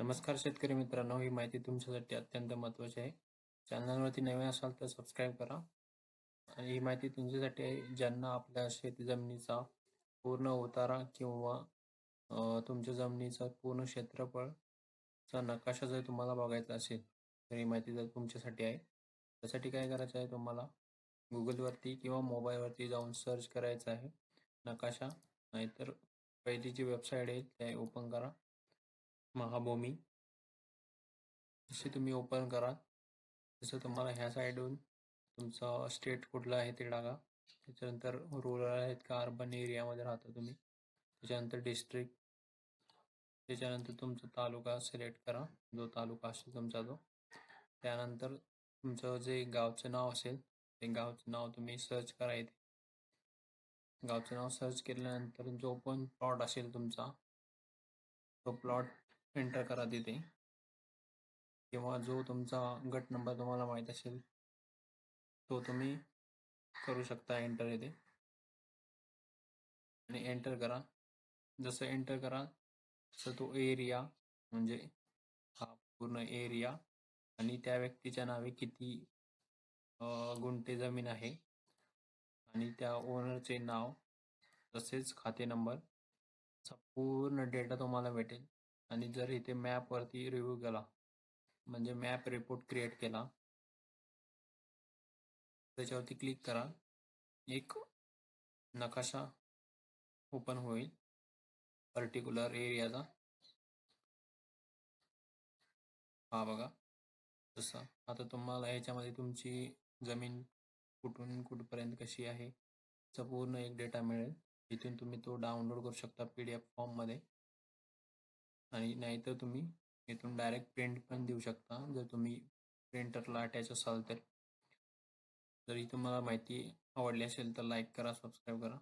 नमस्कार शेतकरी मित्रांनो, ही माहिती तुमच्यासाठी अत्यंत महत्त्वाची आहे. चॅनलवरती नवीन असाल तर सबस्क्राईब करा. आणि ही माहिती तुमच्यासाठी आहे ज्यांना आपल्या शेती जमिनीचा पूर्ण उतारा किंवा तुमच्या जमिनीचा पूर्ण क्षेत्रफळचा नकाशा जर तुम्हाला बघायचा असेल तर ही माहिती जर तुमच्यासाठी आहे. त्यासाठी काय करायचं आहे, तुम्हाला गुगलवरती किंवा मोबाईलवरती जाऊन सर्च करायचं आहे नकाशा. नाहीतर पहिली जी वेबसाईट आहे ते ओपन करा, महाभूमी. जसे तुम्ही ओपन करा तसं तुम्हाला ह्या साईडहून तुमचा स्टेट कुठला आहे ते टाका. त्याच्यानंतर रुरल आहेत का अर्बन एरियामध्ये राहता तुम्ही, त्याच्यानंतर डिस्ट्रिक्ट, त्याच्यानंतर तुमचा तालुका सिलेक्ट करा, जो तालुका असेल तुमचा तो. त्यानंतर तुमचं जे गावचं नाव असेल ते गावचं नाव तुम्ही सर्च करा. इथे गावचं नाव सर्च केल्यानंतर जो पण प्लॉट असेल तुमचा तो प्लॉट एंटर करा तिथे, किंवा जो तुमचा गट नंबर तुम्हाला माहीत असेल तो तुम्ही करू शकता एंटर इथे. आणि एंटर करा. जसं एंटर करा तसं तो एरिया, म्हणजे हा पूर्ण एरिया आणि त्या व्यक्तीच्या नावे किती गुंठे जमीन आहे आणि त्या ओनरचे नाव तसेच खाते नंबर चा पूर्ण डेटा तुम्हाला भेटेल. आणि जर इथे मॅपवरती रिव्ह्यू केला, म्हणजे मॅप रिपोर्ट क्रिएट केला, त्याच्यावरती क्लिक करा, एक नकाशा ओपन होईल पर्टिक्युलर एरियाचा. हा बघा तसा. आता तुम्हाला ह्याच्यामध्ये तुमची जमीन कुठून कुठपर्यंत कशी आहे याचा पूर्ण एक डेटा मिळेल. इथून तुम्ही तो डाउनलोड करू शकता PDF फॉर्ममध्ये, आणि नाहीतर तुम्ही इथून डायरेक्ट प्रिंट पण देऊ शकता जर तुम्ही प्रिंटरला अटॅच असाल तर. जर ही तुम्हाला माहिती आवडली असेल तर लाईक करा, सबस्क्राईब करा.